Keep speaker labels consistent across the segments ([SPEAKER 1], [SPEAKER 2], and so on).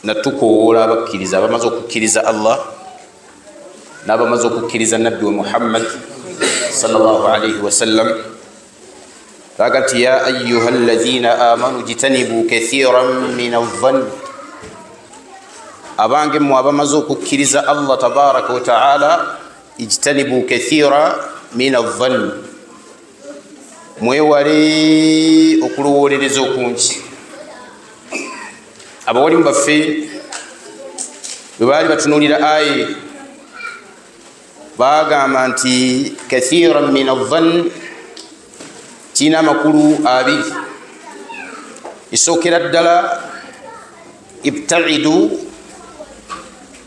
[SPEAKER 1] natukoola abakkiriza abamaze okukkiriza Allah n'abamaze okukkiriza nabbi wa Muhammad sallallahu alayhi wa sallam bagati ya ayyuha alladhina amanu jitanibu kathiran min adh-dhann abange mu abamaze okukkiriza Allah tabaraka wa ta'ala ijtanibu kathira min adh-dhann mwewale okulowolereza okungi abawalimu baffe bwe baali batunuulira aye bagamba nti kathiran min adh-dhann kiina amakulu abiri esookera ddala ibtaidu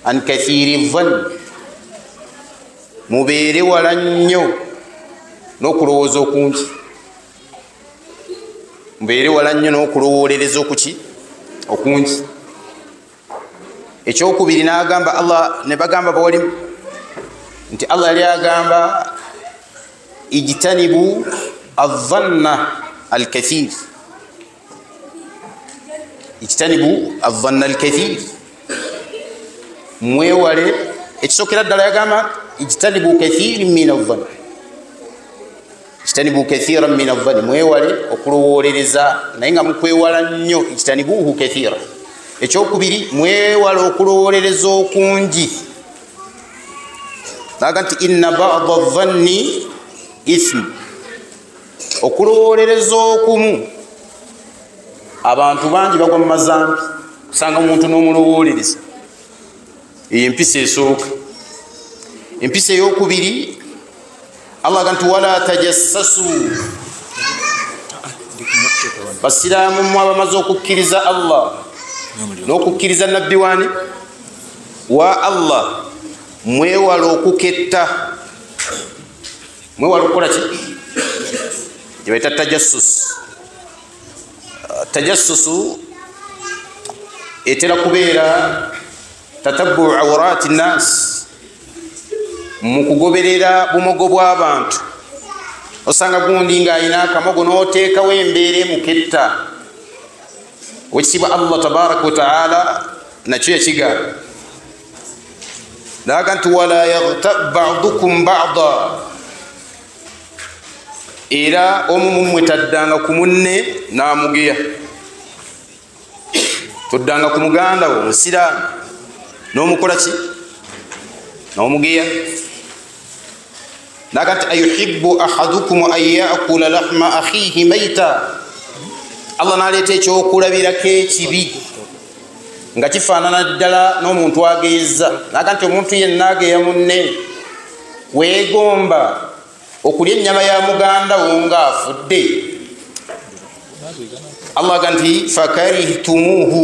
[SPEAKER 1] an kathiri dhann mubeere wala nnyo n'okulowooza okungi mubeere wala nnyo n'okulowolereza okuki okungi ekyokubiri n'agamba Allah ne bagamba bawalimu nti Allah yali agamba ijtanibu adh-dhanna al-kathir ijtanibu adh-dhanna al-kathir mwewale ekisookera ddala yagamba ijtanibu kathiran min adh-dhann ijtanibu kathiran min adh-dhann mwewale okulowolereza naye nga mukwewala nnyo ijtanibuhu kathira ekyokubiri mwewale okulowolereza okungi naga nti inna ba'da adh-dhanni ithm okulowolereza okumu abantu bangi bagwa mu mazambi kusanga omuntu n'omulowolereza empisa esooka empisa eyokubiri Allah gantu wala tajassasu basiraamu mu abamaze okukkiriza Allah n'okukkiriza nabbi wani wa Allah mwewala okuketta mwewala okukola ki gyebaita tajassusu etera kubeera tatabbu awrati nnas mukugoberera bumogo bw'abantu osanga gundi nga ayina akamogo n'oteekawo embeera muketta wekisibwa Allah tabaraka wa ta'ala nakyo yakigamba naga nti wala yaghtab ba'dukum ba'da era omu mumwe taddanga ku munne n'amugeya toddanga ku muganda wo omusiraamu n'omukola ki n'omugeya naga nti ayuhibbu ahadukum an yaakula lahma akhihi maita Allah n'aleeta ekyokulabirako ekibi nga kifaanana ddala n'omuntu ageeza naga nti omuntu yenna ageya munne weegomba okulya ennyama ya muganda wo ng'afudde Allah aga nti fakarihtumuhu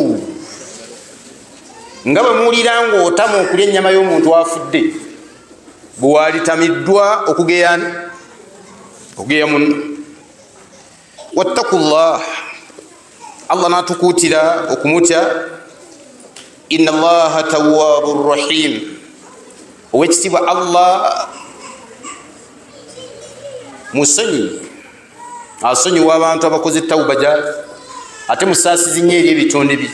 [SPEAKER 1] nga bwe muwulira ng'otama okulya ennyama y'omuntu afudde bwe waalitamiddwa okugeya munno wattakullah Allah n'atukuutira okumutya inna Allaha tawwabur rahim owekitiibwa Allah musonyi asonyiwa abantu abakoze tawuba gyali ate musaasizi nnyo eri ebitonde bye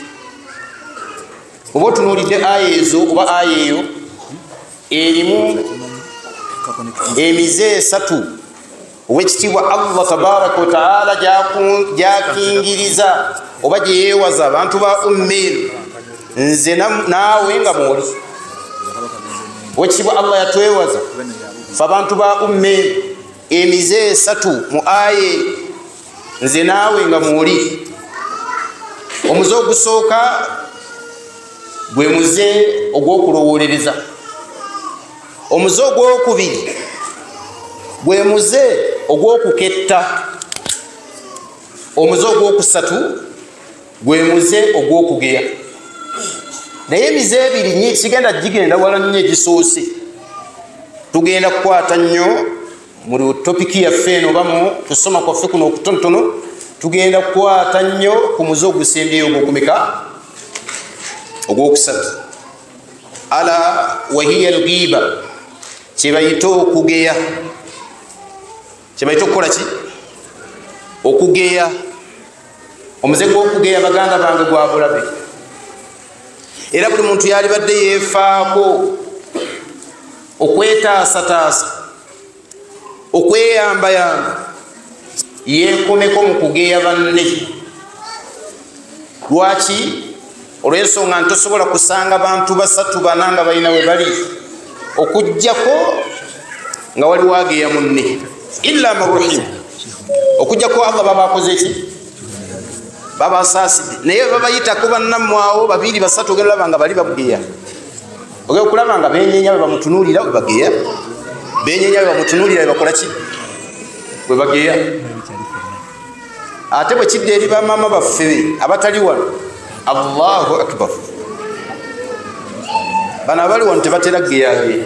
[SPEAKER 1] oba otunuulidde aya ezo oba aya eyo erimu emize esatu owekitiibwa Allah tabaraka wa ta'ala gyakingiriza oba gyeyeewaza abantu ba ummeeru nze naawe nga mwoli owekitiibwa Allah yatwewaza fe abantu ba ummeeru emize esatu mu aya nze naawe nga mwoli omuze ogusooka gwe muze ogw'okulowolereza omuze ogwokubiri gwe muze ogw'okuketta omuze ogwokusatu gwe muze ogw'okugeya naye emize ebiri sigenda wala nnyo egisoose tugenda kukwata nnyo mu topiki yaffe eno oba mu kusoma kwaffe kuno okutonotono tugenda kukwata nnyo ku muze ogusembyeyo ogwokumeka ogwokusatu ala wahiya alghiba kyebayita okugeya kyebayita okukola ki okugeya omuze gw'okugeya baganda bange gwa bulabe era buli muntu yali badde yeefaako okwetaasataasa okweyambayamba yeekomeko mu kugeya banne. Lwaki? Olw'ensonga ntosobola kusanga bantu basatu bana nga balina we bali okujjako nga wali wageya munne illa marruhim, okujjako Allah babakoze ki? Babasaasidde. Naye babayitako bannammwawo babiri basatu ogenda olaba nga bali bageya, ogenda okulaba nga benyeenya bwe bamutunuulira we bageya, benyeenya bwe bamutunuulira we bakola ki? Bwe bageya. Ate bwe kidde eri bamaama baffe abatali wano, Allahu akbar, bano abali wano tebatera kugeyageya,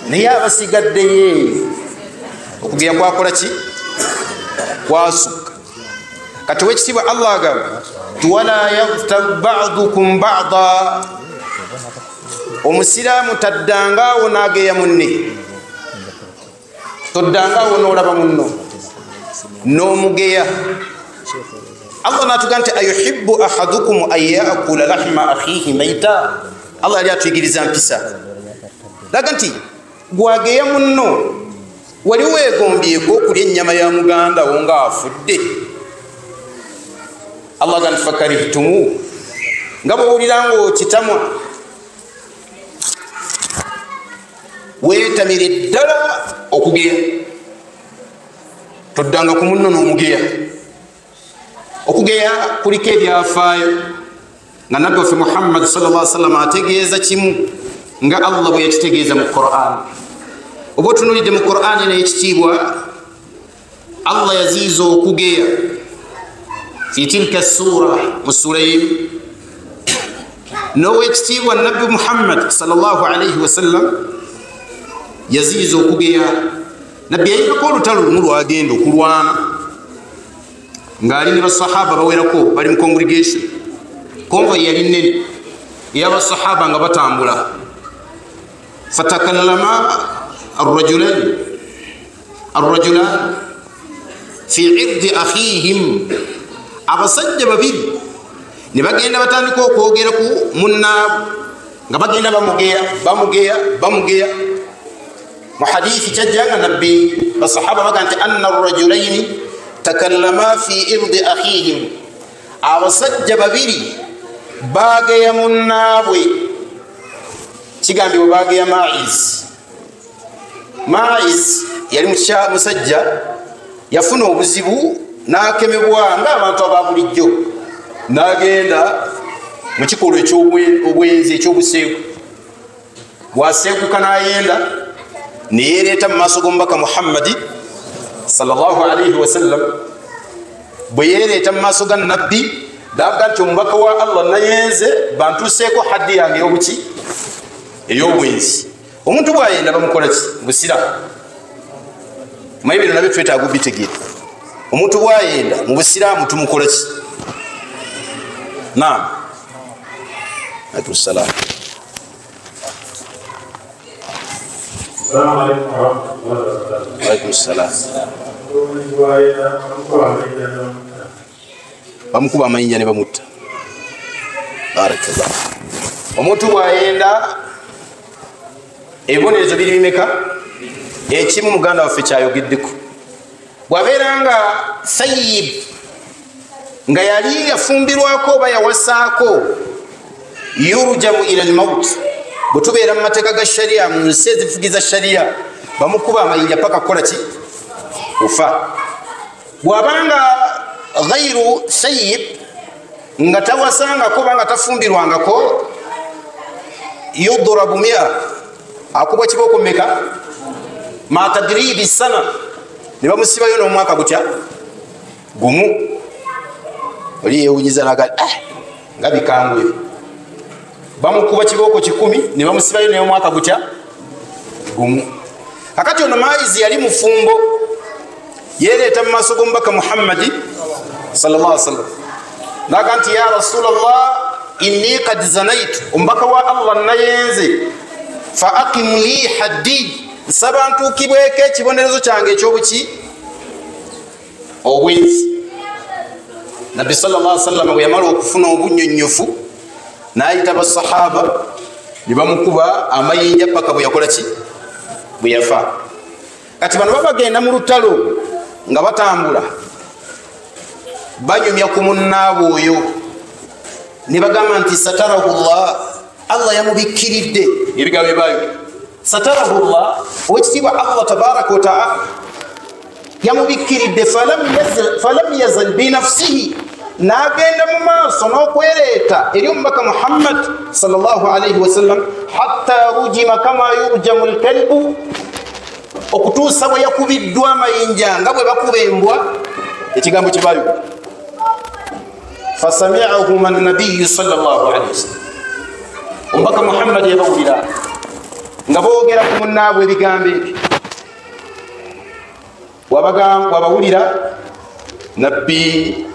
[SPEAKER 1] naye abasigaddeyo okugeya kwakola ki? Kwasukka. Kati wekitiibwa Allah agamba wala yaghtab ba'dukum ba'da, omusiraamu taddangaawo n'ageya munne, toddangaawo n'olaba munno n'omugeya. Allah natugamba nti ayuhibbu ahadukum an yaakula lahma akhihi maita. Allah yali atuyigiriza mpisa, laga nti gwageya munno wali weegombyeko okulya ennyama ya muganda wo nga afudde. Allah gamba fakarihtumu, nga bw'owulira ng'okitamwa weetamire ddala okugeya, toddanga ku munno n'omugeya. Okugeya kuliko ebyafaayo nga nabbi waffe Muhammad sallallahu alaihi wasallam ategeeza kimu nga Allah bwe yakitegeeza mu Qur'an. Oba otunuulidde mu Qur'an n'ekitiibwa Allah yaziiza okugeya fi tilka sura, mu sura y'emu. N'owekitiibwa nabbi Muhammad sallallahu alaihi wasallam yaziiza okugeya. Nabbi yayinako olutalo lumu lwagenda okulwana ng'ali ne basahaba bawerako bali mu congregation. Konvoyi yali nnene ey'abasahaba nga batambula. Fatakallama arrajulan fi irdi akhihim, abasajja babiri ne bagenda batandika okwogera ku munnaabwe nga bagenda bamugeya. Mu hadithi kyajjanga nabbi basahaba baga nti anna arrajulaini takallama fi irdi akhihim, abasajja babiri bageya munnaabwe. Kigambibwa bageya Maiz yali musajja yafuna obuzibu n'akemebwa ng'abantu ababulijjo, n'agenda mu kikolwa eky'obwenzi ekyobuseegu. Bwaseekuka n'ayenda neyereeta mu maaso g'omubaka Muhammadi sallallahu alaihi wasallam. Bwe yereeta mu maaso ga nabbi n'avuga nti omubaka wa Allah nayenze bantuuseeko haddi yange ey'obuki? Ey'obwenzi. Omuntu bw'ayenda bamukola ki? Busira. Maye bino nabyo twetaaga obitegeera. Omuntu bw'ayenda mu busiraamu tumukola ki? Naam. Alaikum salaam.
[SPEAKER 2] Assalamu alaikum warahmatullahi wabarakatuh.
[SPEAKER 1] Alaikum salaam. Bamukuba amayinja ne bamutta. Barakallah. Omuntu bw'ayenda ebibonerezo biri bimeka? Ekimu muganda waffe kyayogeddeko. Bw'abeera nga sayyib, nga yali yafumbirwako oba yawasaako, yurjamu ila al-maut. Bwe tubeera mu mateeka ga shariya, mu nsi ezifugiza shariya, bamukuba amayinja paka kukola ki? Kufa. Bw'abanga ghairu sayyib, nga tawasangako oba nga tafumbirwangako, yudrabu mia, akubwa kibooko mmeka? Ma tadribi sana, ne bamusibayo n'omwaka gutya gumu. Oli yeewunyiza naga nga bikangwe. Bamukuba kibooko 10 ne bamusibayo n'omwaka gutya gumu. Kakati ono Maizi yali mufumbo, yereeta mu maaso g'omubaka Muhammadi sallallahu alaihi wasallam. Naga nti ya Rasulallah, inni qad zanaitu, omubaka wa Allah nayenze, fa aqim li haddi, nsaba ntuukibweko ekibonerezo kyange ekyobuki? Obwenzi. Nabbi sallallahu alaihi wasallam bwe yamala okufuna obunnyonnyofu n'ayita basahaba ne bamukuba amayinja paka bwe yakola ki bwe yafa. Kati bano babagenda mu lutalo nga batambula banyumya ku munnaabwe oyo ne bagamba nti satarahu llah, Allah yamubikkiridde. Ebigambo byebayo satarahu llah, owekitiibwa Allah tabaraka wa taala yamubikkiridde. Falam yazal binafsihi, n'agenda mu maaso n'okwereeta eri omubaka Muhammad sallallahu alaihi wasallam hatta rujima kama yurjamu lkalbu, okutuusa bwe yakubiddwa amayinja nga bwe bakuba embwa. Ekigambo kibayo fasami'ahum an-nabiyyu sallallahu alaihi wasallam, omubaka Muhammad yabawulira nga boogera ku munnaabwe ebigambo ebyo. Wabawulira nabbi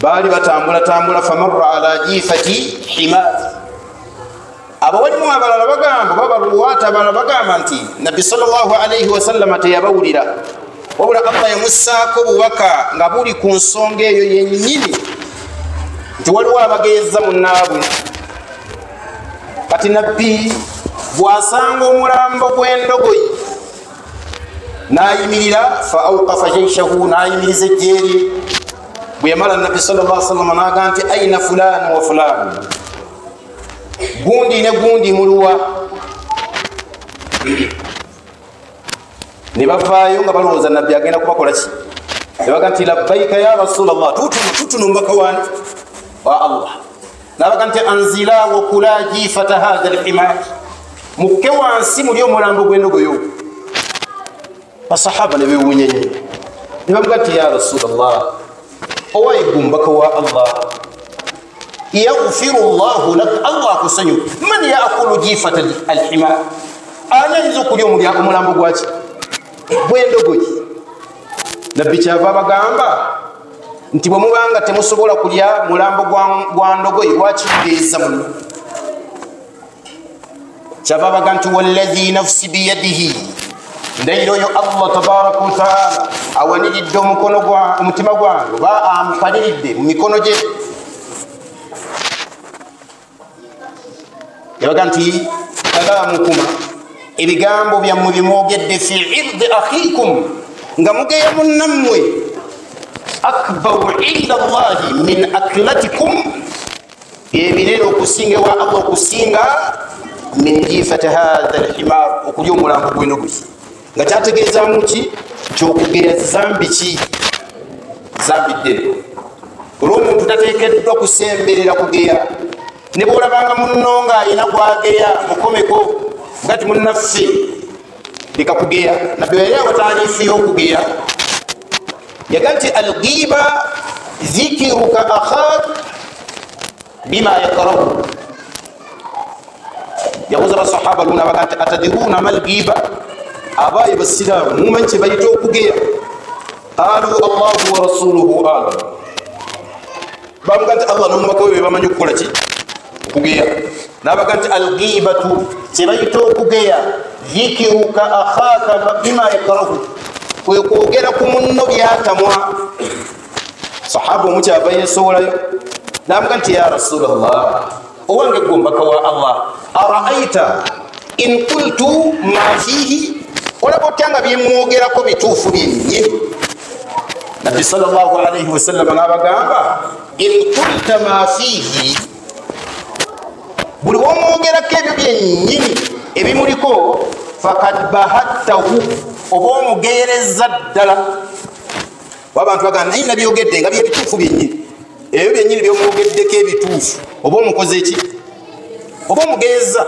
[SPEAKER 1] baali batambula famarra ala jifati himar. Abawalimu abalala bagamba babaluwaata abalala bagamba nti nabbi sallallahu alaihi wasallam teyabawulira, wabula Allah yamussaako bubaka nga buli ku nsonga eyo yennyini nti waliwo abageeza munnaabwe. Kati nabbi bw'asanga omulambo gw'endogoyi n'ayimirira, fa awqafa jayshahu, n'ayimiriza ejjeeri. Bwe yamala nabbi sallallahu alaihi wasallam n'aga nti aina fulani wa fulani, gundi ne gundi muluwa. Ne bavaayo nga balowooza nabbi agenda kubakola ki. Ne baga nti labbaika ya rasulallah, tutunu mbaka wani wa Allah. Nabaga nti anzila wa kula jifata hadha alhimar, mukke wansi muli omulambo gw'endogoyo. Basahaba ne beewuunya nnyo ne bamuga nti ya rasulallah, owayigu mbaka wa Allah, yaghfiru llahu lak, Allah akusanyu. Man yaakulu jifata alhimar, ani ayinza okulya omulambo gwaki gw'endogoyi. Nabbi kyava bagamba nti bwe mubanga temusobola kulya mulambo gwa ndogoyi, lwaki mugeeza muno? Kyava baga nti walladhi nafsi biyadihi, ndayiro oyo Allah tabaraka wa taala awaniridde omutima gwange, oba ampaliridde mu mikono gye. Yabaga nti kalaamukuma, ebigambo byammwe bimwogedde fi irdi akhikum, nga mugeya munnammwe, akbaru inda Allahi min aklatikum, ebirero okusinga ewa Allah okusinga min jifati hadha alhimar, okulya omulambo gw'endogoyi. Nga kyategeezaamu ki? Kyokugeya zambi ki? Zambi ddene. Olw'omuntu tateekeddwa kusemberera kugeya. Ne bw'olabanga munno ng'alina gwageya mukomeko, ngati munnaffe leka kugeya. Nabbi yali abataaliifu y'okugeya yaga nti alghiba dhikiruka akhak bima yakrahu. Yabuuza basahaba luna baga nti atadiruna mal ghiba, abaayi basiraamu mumanyi kye bayita okugeya? Qaalu Allahu wa rasuluhu a'lam. Bamuga nti Allah n'omubaka we bamanyi okukola ki? Okugeya. N'abaga nti alghibatu, kye bayita okugeya, dhikiruka akhaka bima yakrahu, kwe kwogera ku munno byatamwa. Sahaba omukyava yeesowolayo n'amuga nti ya rasulallah, owange gwe omubaka wa Allah, araaita in qultu ma fihi, olaba otya nga byemwogerako bituufu byenye? Nabbi sallallahu alaihi wasallam n'abagamba in qulta ma fihi, buli womwogerako ebyo byennyini ebimuliko, fakad bahattahu, oba omugeereza ddala. Wabantu bagamba naye nabyogedde nga byebituufu byennyini, ebyo byennyini byomwogeddeko ebituufu, oba omukoze eki? Oba omugeeza.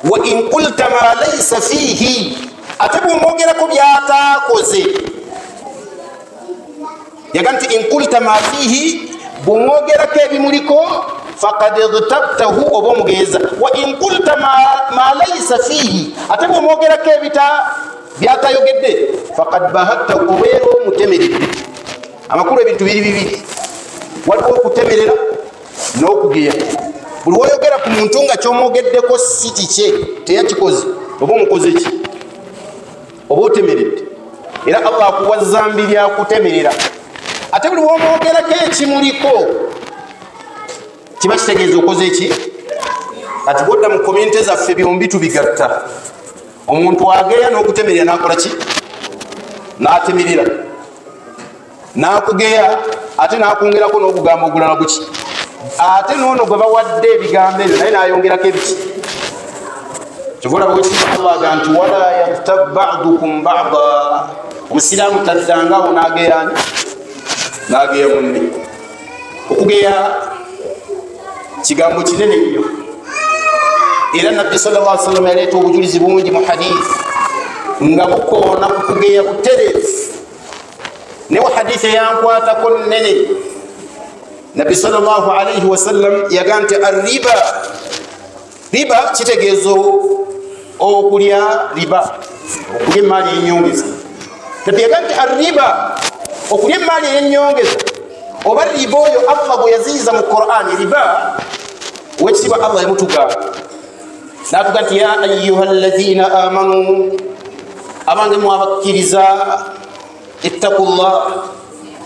[SPEAKER 1] Wa in qulta ma laysa fihi, ate bwomwogerako byataakoze. Yaga nti in qulta ma fihi, bwomwogerako ebimuliko, faqad igtabtahu, oba omugeeza. Wa in qulta ma laysa fihi, ate bwomwogerako byatayogedde, faqad bahattahu, obeera omutemeredde. Amakulu ebintu bibiri, waliwo okutemerera n'okugeya. Buli woyogera ku muntu nga kyomwogeddeko si kikye, teyakikoze, oba omukoze ki? Oba otemeredde. Era Allah akuwa zambi lyakutemerera. Ate buli womwogerako ekimuliko, kiba kitegeeza okoze eki kati bodda mu community zaffe byombi tubigatta omuntu ageya n'okutemerera nakola ki n'atemerera n'akugeya ate n'akwongerako n'obugambo ogulala guki ate noono gwe bawadde ebigambo ebyo naye n'ayongerako ebiki kyova olaba wekitiibwa Allah aga nti wala yaghtab ba'dukum ba'da omusiraamu taddangaawo n'ageyaani n'ageya munne okugeya kigambo kinene nnyo era nabbi sallallahu alaihi wasallam yaleeta obujulizi bungi mu hadith nga bukoona ku kugeya butereevu newa hadith eyankwatako nnene nabbi sallallahu alaihi wasallam yagaa nti riba kitegeezo okulya riba okulya emaali eyenyongeza nabbi yagaa nti arriba okulya emaali eyenyongeza oba riba oyo Allah bwe yaziyiza mu Qur'ani riba wekitiibwa Allah yamutugamba natuga nti ya ayuha alladhina amanu abange mwabakkiriza ittaqullah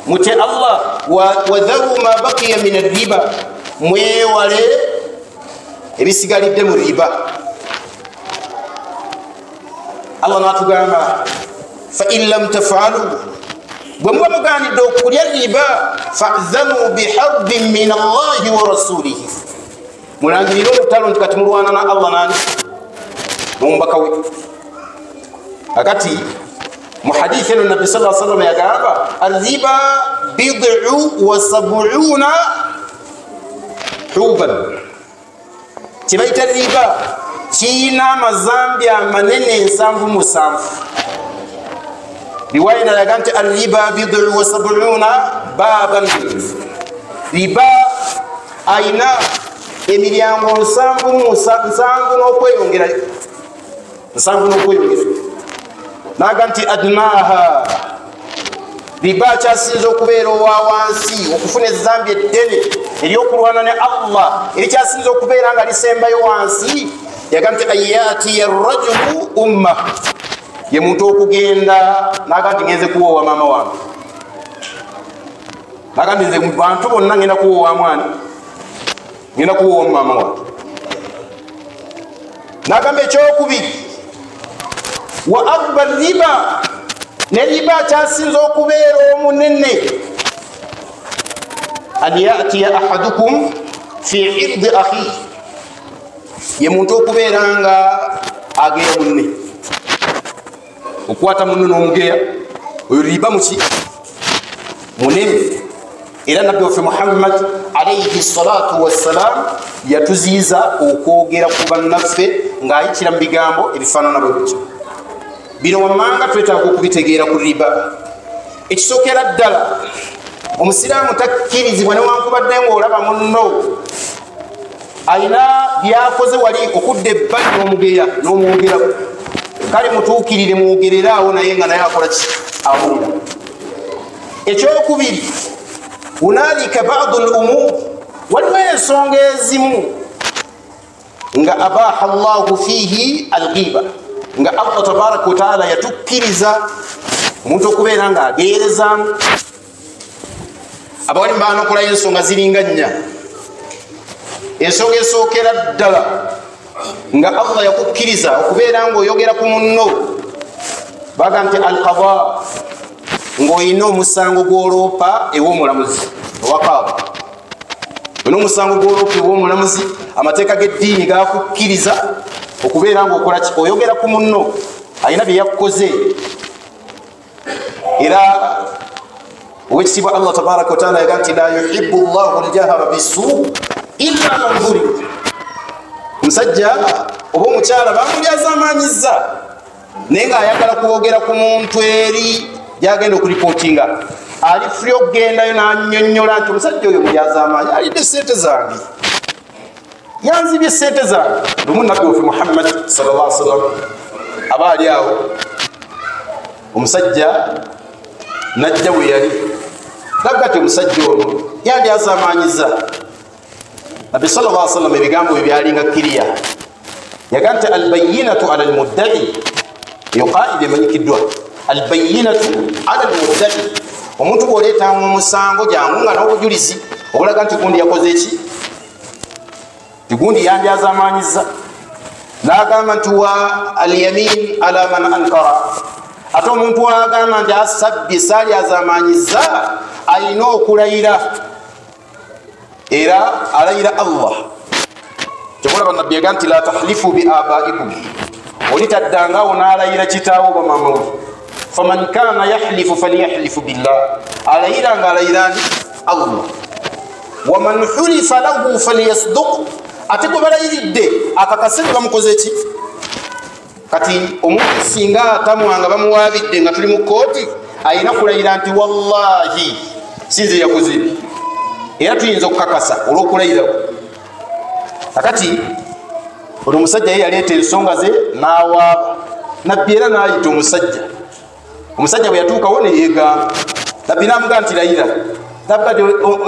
[SPEAKER 1] mutye Allah wadharu ma baqiya min arriba mwewale ebisigalidde mu riba Allah natugamba fa in lam taf'alu bwe muba muganidde okulya riba fa'dhanu biharbin min Allahi wa rasulihi mulangirire olutalo nti kati mulwana na Allah nani n'omubaka we akati mu hadithi eno nabbi sallallahu alaihi wasallam yagamba arriba bid'u wa sab'una huban kibaita riba kiina amazambi amanene 77 riwaya inalaga nti arriba bid'u wa sab'una baban riba aina emiryango 7 n'okweyongerayo naga nti adnaha riba kyasinza okubeera owa wansi okufuna ezambi eddene eryokulwana ne Allah erikyasinza okubeera nga lisembayo wansi yaga nti ayatiya rajulu umma ye muntu okugenda naga nti ngenze kuwoowa maama wange naga nti nze mu bantu bonna ngenda kuwoowa mwani ngenda kuwoowa maama wange nagamba ekyokubiri wa akbar riba ne riba kyasinza okubeera omunene an yatiya ahadukum fi irdi akhihi ye muntu okubeera nga ageya munne okwata munne n'omugeya oyo riba muki munene era nabbi waffe Muhammad alayhi salatu wassalam yatuziiza okwogera ku bannaffe ng'ayitira mu bigambo ebifaanana bwe bityo bino wammanga twetaaga okubitegeera ku riba ekisookera ddala omusiraamu takkirizibwa newankubadde ng'olaba munno alina byakoze wali okudda ebbali n'omugeya n'omwogeraku kale mutuukirire mwogereraawo naye nga naye akola ki awulira ekyokubiri hunalika ba'du al-umur waliwo ensonga ezimu nga abaha Allahu fihi al-ghiba nga Allah tabaraka wa taala yatukkiriza omuntu okubeera nga ageerezaamu abawali mbaanokolayo ensonga ziringa nnya ensonga esookera ddala nga Allah yakukkiriza okubeera ng'oyogera ku munno baga nti al-qada ng'olina omusango gw'oloopa ew'omulamuzi owakaaba olina omusango gw'oloopa ew'omulamuzi amateeka g'eddiini gakukkiriza okubeera ng'okola ki oyogera ku munno alina bye yakukoze era owekitiibwa Allah tabaraka wa taala yaga nti la yuhibbu Allahu al-jahra bis-suu illa man zulim omusajja oba omukyala bamulyazaamaanyizza naye ng'ayagala kwogera ku muntu eri gyagenda okuripootinga ali fuli okugendayo n'annyonnyola nti omusajja oyo mulyazaamaanyi alidde sente zange yanzibye sente zange lumu nabbi waffe Muhammad sallallahu alaihi wasallam aba ali awo omusajja najja we yali laga ti omusajja ono yandyazaamaanyiza nabbi sallallahu alaihi wasallam ebigambo bye byalinga kiriya yaga nti albayinatu ala almuddai eyo qaida emanyikiddwa albayinatu ala almuddai omuntu bw'oleetanga omusango jangu nga n'obujulizi obulaga nti gundi yakoze eki tigundi yandyazamanyizza n'agamba nti wa alyamin ala man ankara ate omuntu agamba nti asabbi saali azamanyizza alina okulayira era alayira Allah kyokola bannabbi yaga nti la tahlifu bi abaikum olitaddangawo n'alayira kitaawo bamamawe faman kana yahlifu falyahlifu billah alayira nga alayirani Allah waman hulifa lahu falyasduq ate gwe balayiridde akakase ne bamukoze ki kati omuntu singa atamwanga bamuwaabidde nga tuli mu kooti ayina kulayira nti wallahi sinze yakoze era tuyinza okukakasa olw'okulayirawo akati ono omusajja ye yaleeta ensonga ze n'awaaba nabbi era n'ayita omusajja bwe yatuukawo ne yeegamba nabbi n'amugaa nti layira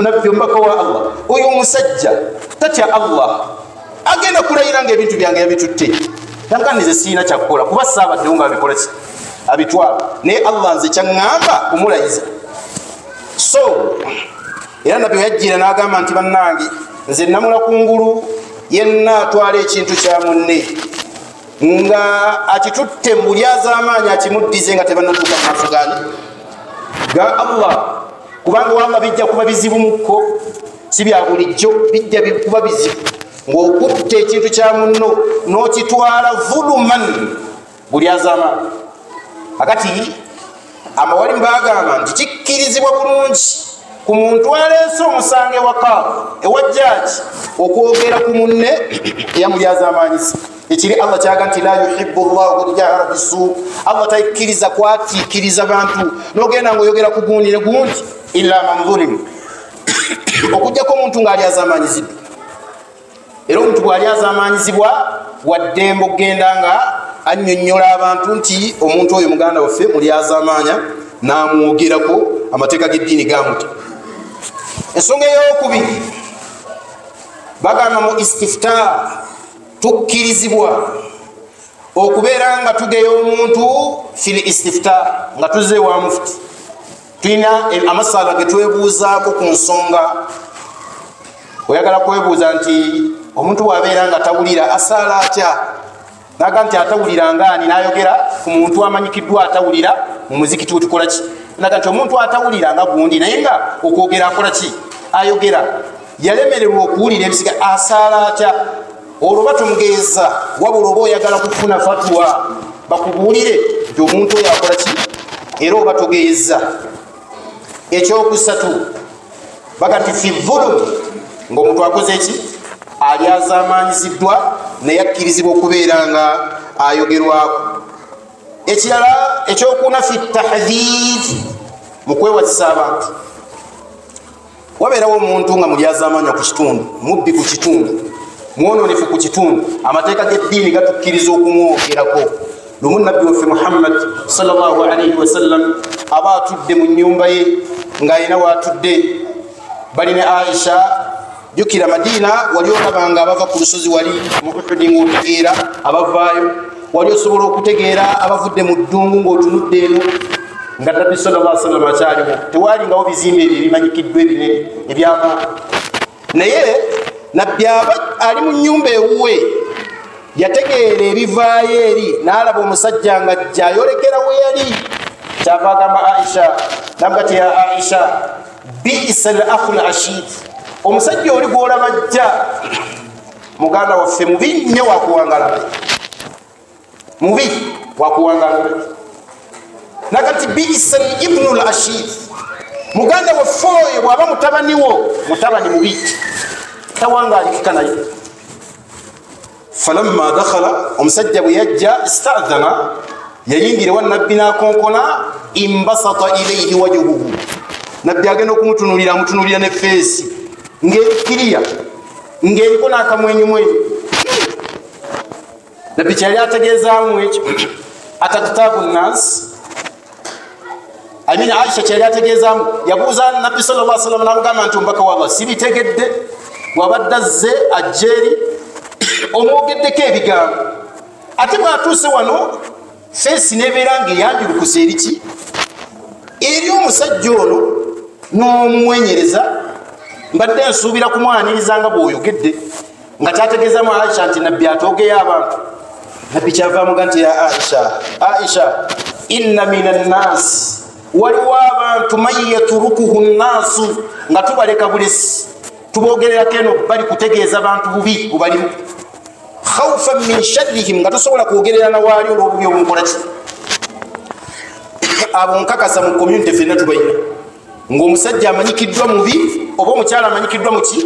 [SPEAKER 1] nabbi omubaka wa Allah oyo omusajja tatya Allah agenda kulayira ngaebintu byange yabitutte yanganize siina kyakukola kuba saabaddewo nga abikola ki abitwala naye Allah nze kyaŋŋamba kumulayiza so era nabbi yajjira n'agamba nti bannange nze namula kungulu yenna atwala ekintu kya munne nga akitutte mu lyaz'amaanyi akimuddize nga tebannatuuka mu maaso ga Allah kubanga wanga bijja kuba bizibu mukko si bya bulijjo bijja kuba bizibu ng'okutte ekintu kya munno n'okitwala vuluman buli az'amaanyi akati amawalimu bagamba nti kikkirizibwa bulungi ku muntu aleese omusango ewaka ewajjaaji okwogera ku munne eyamulyazaamaanyisa ekiri Allah kyaga nti la yuhibbu llahu ljahra bisu Allah takkiriza kwatiikiriza bantu n'ogenda ng'oyogera ku gundi ne gundi illa man zulimu okujjako omuntu ng'alyazaamaanyiziddwa era omuntu bw'alyazaamaanyizibwa waddembe okgenda nga annyonnyola abantu nti omuntu oyo muganda waffe mulyazaamaanya n'amwogerako amateeka g'eddiini gamuta ensonga ey'okubiri bagamba mu istifta tukkirizibwa okubeera nga tugeya omuntu fil istifta nga tuzze wa mufuti tulina amasala ge twebuuzaako ku nsonga oyagala kwebuuza nti omuntu bw'abeera nga tawulira asaala atya naga nti atawulira ngaani n'ayogera ku muntu amanyikiddwa atawulira mu muzikiti wetukola ki naga nti omuntu atawulira nga gundi naye nga okwogera akola ki ayogera yalemererwa okuwulira ebisiga asaala atya olwo batumugeeza wabula oba oyagala kufuna fatwa bakubuulire nti omuntu oyo akola ki era oba togeeza ekyokusatu baga nti fi vulumi ng'omuntu akoze eki alyazaamaanyiziddwa naye akkirizibwa okubeera nga ayogerwako ekirala ekyokuna fi tahdhir mu kwewazisa abantu wabeerawo omuntu nga mulyazaamaanya ku kitundu mubbi ku kitundu mwononefu ku kitundu amateeka g'eddiini gatukkiriza okumwogerako lumu nabbi waffe Muhammad sallallahu alaihi wasallam aba atudde mu nnyumba ye ng'alina waatudde bali ne Aisha jukira Madina wali olabanga abava ku lusozi wali mu Uhudi ng'otegeera abavaayo wali osobola okutegeera abavudde mu ddungu ng'otunudde eno nga nabbi sallallahu alaihi wasallam akyaliwo tewaalingawo bizimbe ebyo ebimanyikiddwa ebinene ebyamaanyi naye nabbi aba ali mu nnyumba ewuwe yategeera ebivaayo eri n'alaba omusajja nga ajja ayolekera we yali kyava agamba Aisha nabga ti ya Aisha bi'sa al-akhul ashid omusajja oli gw'olaba ajja muganda waffe mubi nnyo wakuwangala mubi wakuwangala nakati bi'sa al-ibnu al-ashid muganda waffe oyo bw'aba mutabani mubi tawangalikika naye falamma dakhala omusajja bwe yajja ista'dhana yayingira wa nabbi n'akonkona imbasata ilayhi wajhuhu nabbi agenda okumutunulira ne feesi ng'erikiriya ng'eriko n'akamwenyumwenyu nabbi kyali ategeezaamu ekyo atakitaabu nnansi amina Aisha kyali ategeezaamu yabuuza nabbi sallallahu alaihi wasallam n'amugamba nti omubaka wa Allah sibitegedde wabadde azze ajjeeri omwogeddeko ebigambo ate bw'atuuse wano feesi n'ebeera ng'eyanjulukusa eriki eri omusajja ono n'omumwenyereza mbadde nsuubira kumwaniriza nga bw'oyogedde nga kyategeeza mu Aisha nti nabbi atoogeyo abantu. Nabbi kyavaamu ganti ya Aisha inna minan nas, waliwo abantu man yaturukuhu nnaasu, nga tubaleka bulesi tuboogererako eno bali kutegeeza abantu bubi bubalimu, khawfan min sharrihim, nga tosobola kwogerera nawaali olw'obubi obunkolaki. Abo nkakasa mu community ffenna tubayina, ng'omusajja amanyikiddwa mubi oba omukyala amanyikiddwa muki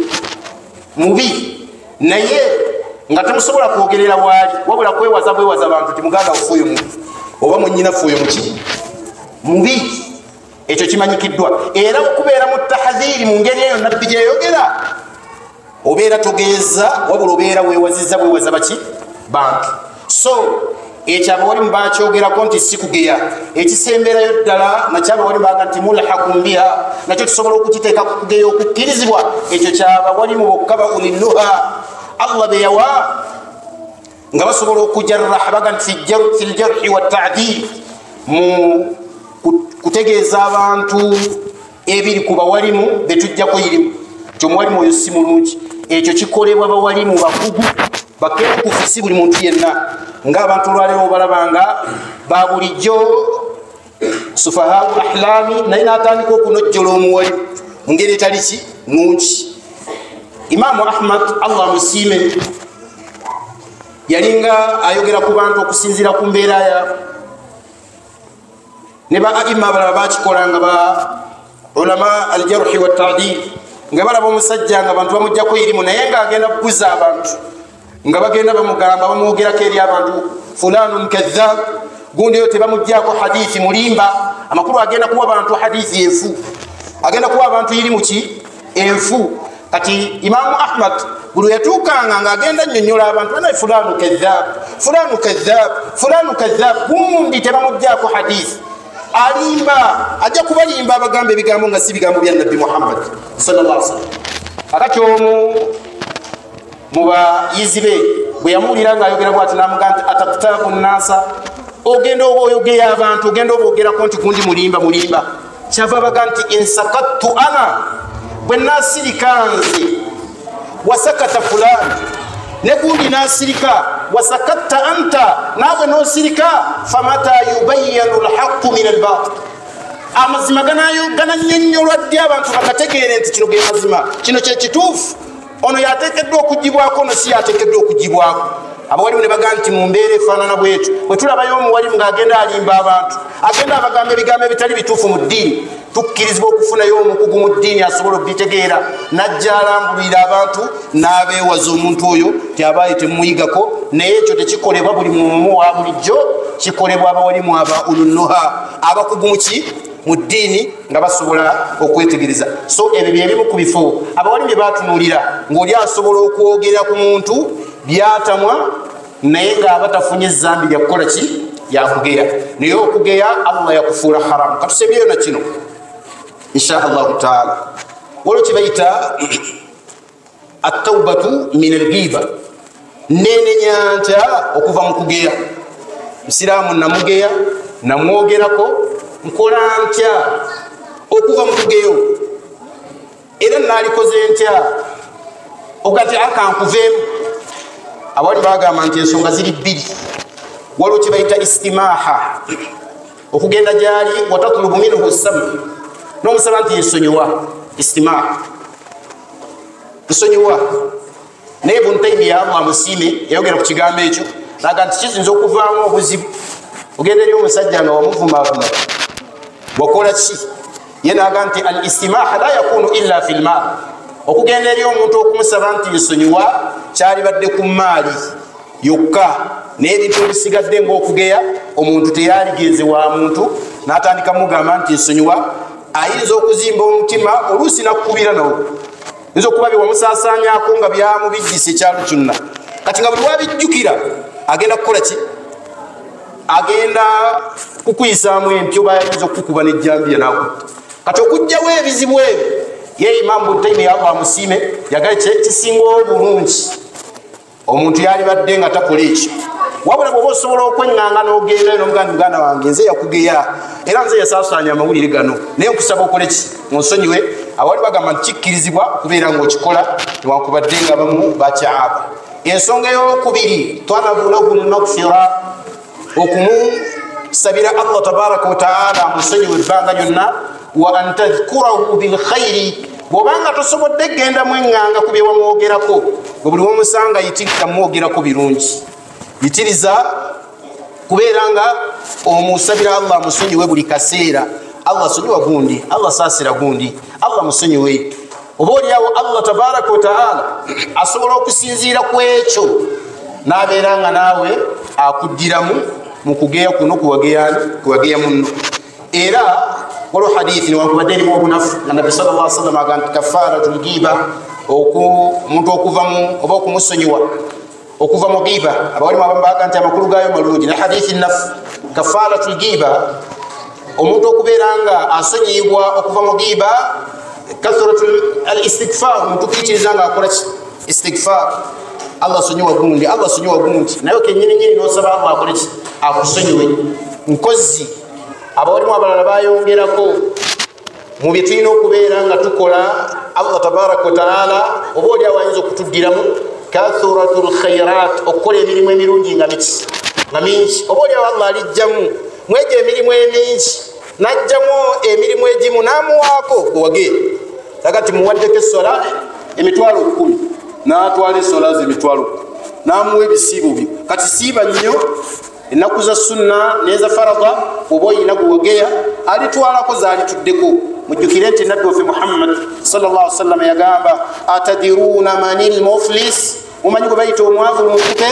[SPEAKER 1] mubi, naye nga temusobola kwogerera waali, wabula kwewaza bwewaza abantu ti muganda ufuuyo mubi oba mwennyina fuuyo muki mubi. Ekyo kimanyikiddwa, era okubeera mu tahadhiri mu ngeri eyo nabbi gyeyogera, obeera togeeza wabula obeera weewazizza bwewaza baki bantu. So ekyo abawalimu bakyogerako nti si kugeya, ekisemberayo ddala nakyo abawalimu baga nti mulhaqun biha, nakyo tusobola okukiteeka ku kugeya okukkirizibwa, ekyo kyabawalimu bokka baulinuha Allah be yawa nga basobola okujarraha baga nti fi ljarhi watta'dil, mu kutegeeza abantu ebiri ku bawalimu betujjako irimu. Kyomuwalimu oyo si mulungi, ekyo kikolebwa bawalimu bakugu bakeekukufu, si buli muntu yenna. Ng'abantu olwaleero obalabanga babulijjo sufahau ahlami, naye n'atandika okunojjola omuwalimu mu ngeri etali ki nungi. Imaamu Ahmad Allah musiime yalinga ayogera ku bantu okusinziira ku mbeera yaabwe, ne ba aima abalala bakikolanga ba ulama aljarhi watta'dil, nga balaba omusajja nga abantu bamuggyako irimu naye ng'agenda kuguza abantu, nga bagenda bamugamba bamwogerako eri abantu fulanun kadhab, gundi yo tebamuggyako hadithi mulimba. Amakulu agenda kuwa abantu hadithi enfu, agenda kuwa abantu irimu ki enfu. Kati Imaamu Ahmad buli yatuukanga ng'agenda nnyonnyola abantu bana fulanu kadhab, fulanu kadhab, fulanu kadhab, gundi tebamuggyako hadithi, alimba, ajja kubalimba abagamba ebigambo nga si bigambo bya Nabbi Muhammad sallallahu alaihi wasallam. Akati omu mu bayizi be bwe yamuwulira ng'ayogera bw'ati n'amugamba nti atakutaabu nnaasa, ogenda oba oyogeya abantu, ogenda oba ogerako nti gundi mulimba. Kyava baga nti insakattu ana, bwe naasirika nze wasakata fulani, ne gundi naasirika wasakatta anta, naawe noosirika, famata yubayyanu lhaqu min albatil, amazima ganannyonnyolwa ddi abantu bakategeere nti kino ge mazima, kino kye kituufu, ono yateekeddwa okugibwako, ono si yateekeddwa okugibwako. Abawalimu ne baga nti mu mbeera efaanana bwetu, bwe tulabayo omuwalimu ng'agenda alimba abantu, agenda abagamba ebigambo ebitali bituufu mu ddiini, tukkirizibwa okufunayo omukugu mu ddiini asobola okubitegeera, najja alambulira abantu n'abeewaza omuntu oyo tyabaaye temumuyigako. Naye ekyo tekikolebwa buli mumu wa bulijjo, kikolebwa abawalimu aba ulunnuha, abakugu muki mu ddiini nga basobola okwetegereza. So ebyo byebimu ku bifo abawalimu bye baatunuulira, ng'oli asobola okwogera ku muntu byatamwa naye ng'aba tafunye zambi lya kukola ki yakugeya, naye okugeya Allah yakufuula haramu. Katusebyeyo na kino insha Allahu taala, waliwo kibayita at-tawbatu min al-ghiba, nenenyanja okuva mu kugeya. Musiraamu namugeya, namwogerako, nkola ntya okuva mu kugeyo, era naalikoze ntya ogati akankuveemu. Abawali bagamba nti ensonga ziri bbiri. Waliwo kye bayita istimaha, okugenda gyali watatlubu minhu samu, n'omusaba nti nsonyiwa. Istimaha nsonyiwa. Naye Ibn Taymiyyah Allah musiime yayogera ku kigambo ekyo, naga nti kiyinza okuvaamu obuzibu. Ogenda eri omusajja nga wamuvumavuma, wakola ki? Ye naga nti al istimaha la yakunu illa fil mal, okugenda eri omuntu okumusaba nti nsonyiwa kyalibadde ku maali yokka, naye ebintu ebisigadde ng'okugeya omuntu teyaligenze wa muntu n'atandika mugamba nti nsonyiwa, ayinza okuzimba omutima oluusi nakukubira nawo, yinza okuba byewamusaasaanyako nga byamubijjisa ekyalo kyonna. Kati nga buli wabijjukira agenda kukola ki? Agenda kukuyisaamu empyo, bayinza okukuba n'ejjambiya nakutta. Kati okugjawo ebizibu ebyo, ye Imaamu Ibn Taymiyyah Allah musiime yagala kisinga obulungi omuntu yalibadde nga takola ekyo, wabula bw'oba osobola okweŋŋanga n'ogenda n'omuganda wange nze yakugeya era nze yasaasaanya amawulire gano, naye nkusaba okole ki? Onsonyiwe awali bagamba ntikkirizibwa kubeera ng'okikola newankubadde nga bamu bakyaaba. Ensonga ey'okubiri talabu lahu lmaghfira, okumusabira Allah tabaraka wataala amusonyiwe ebbanga lyonna, wa an tadhkurahu bilkhairi, bw'obanga tosobodde genda mweŋŋanga ku bye wamwogerako, buli womusanga yitirira mwogerako birungi, yitiriza kubeera nga omusabira Allah amusonyiwe buli kaseera. Allah sonyiwa gundi, Allah saasira gundi, Allah musonyiwe. Oba oliawo Allah tabaraka wataala asobola okusinziira ku ekyo n'abeera nga naawe akuddiramu mu kugeya kuno kuwageya munno. Era waliwo hadithi newankubadde erimu obunafu nga Nabbi sallallahu alaihi wasallam agamba kafaratul ghiba, omuntu okuvamu oba okumusonyiwa okuva mu ghiba. Abawalimu abamu baga nti amakulu gaayo malungi, ne hadithi nafu kafaratul ghiba, omuntu okubeera nga asonyiyibwa okuva mu ghiba, kathratul al-istighfar, omuntu kuyitiriza nga akola istighfar. Allah sonyiwa gundi, Allah sonyiwa gundi, naye kenyini n'osaba Allah akole akusonyiwe. Nkozi abawalimu abalala bayongerako mu bye tulina okubeera nga tukola Allah tabaraka wataala oba oli awayinza okutuddiramu kathratul khairat, okukola emirimu emirungi nga mingi. Oba oli Allah alijjamu mwegyo emirimu emingi, najjamu emirimu egimu n'amuwaako gwewage kati muwaddeko essola emitwalo 10, n'atwala essola ze emitwalo 10, n'amuwa ebisiibo byo. Kati siiba nnyo ennaku za sunna n'eza farada, oba oyina gwewageya alitwalako zaalituddeko. Mujjukire nti nabbi waffe Muhammad sallallahu alaihi wasallam yagamba atadiruuna manil muflis, mumanyi gwe bayita omwavu lumukupe?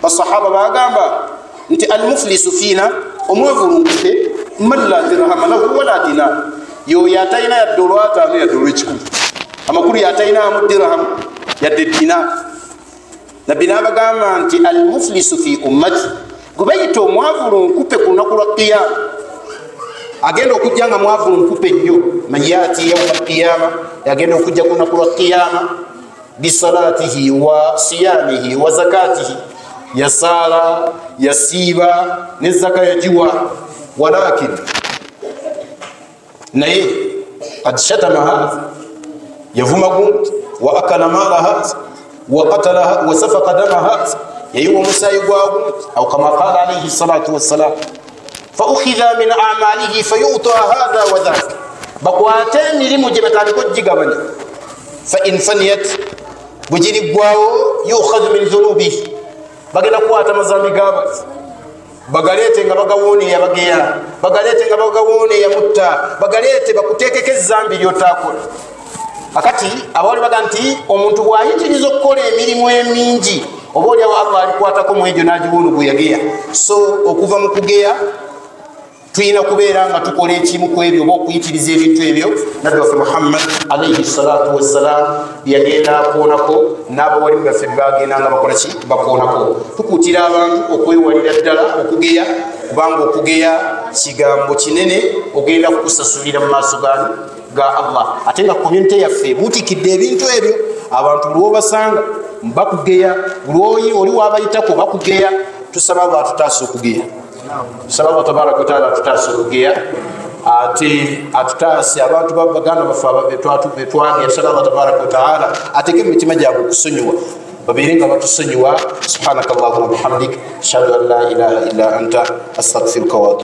[SPEAKER 1] Basahaba bagamba nti almuflisu fiina, omwavu lumukupe man la dirhama lahu wala dinar, yoyo atalina yadde olwataano yadde olw'ekikumi, amakulu yatalinamu dirham yadde dinar. Nabbi n'abagamba nti almuflisu fi ummati, gwe bayita omwavu lunkupe ku lunaku lwa qiyama, agenda okujja nga mwavu lunkupe nnyo, mayati yawma alqiyama, agenda okujja ku lunaku lwa qiyama bisalatihi wa siyamihi wa zakatihi, yasaala yasiiba ne zaka yajiwa, walakin naye qad shatama hadha, yavuma gundi, wa akala mala hadha wa qatala wa safaqa dama hadha, yayiwa omusaayi gwa gundi, aw kama qala alayhi salatu wassalam, fa ukhidha min a'malihi fayu'ta hadha wa dhaka, bakwate emirimu gye batandika okugigabanya. Fa in faniyat, bwe giriggwawo yukhadhu min dhunubihi, bagenda kukwata amazambi g'abantu bagaleete nga bagawoona abageya, bagaleete nga bagawoona eyamutta, bagaleete bakuteekeko ezambi ly'otaakola. Akati abawali baga nti omuntu bw'ayitiriza okukola emirimu emingi, oba oliawo Allah alikwatako mu egyo n'agiwoona gwe yageya. So okuva mu kugeya tulina kubeera nga tukola ekimu ku ebyo oba okuyitiriza ebintu ebyo Nabbi waffe Muhammad alayhi salatu wassalam byagenda akoonako, n'abawalimu baffe bagenda nga bakola ki bakoonako. Tukuutira abantu okwewalira ddala okugeya, kubanga okugeya kigambo kinene, ogenda kukusasulira mu maaso ga Allah. Ate nga community yaffe butikidde ebintu ebyo, abantu buli wobasanga bakugeya, buli oli wabayitako bakugeya. Tusaba Allah atutaase okugeya, tusaba Allah tabaraka wa taala atutaase okugeya, ate atutaase abantu baganda baffe betwageya. Tusaba Allah tabaraka wa taala ateke mu mitima gyabwe okusonyiwa, babeere nga batusonyiwa. Subhanaka Allahumma bihamdik, ashhadu an la ilaha illa anta, astaghfiruka wa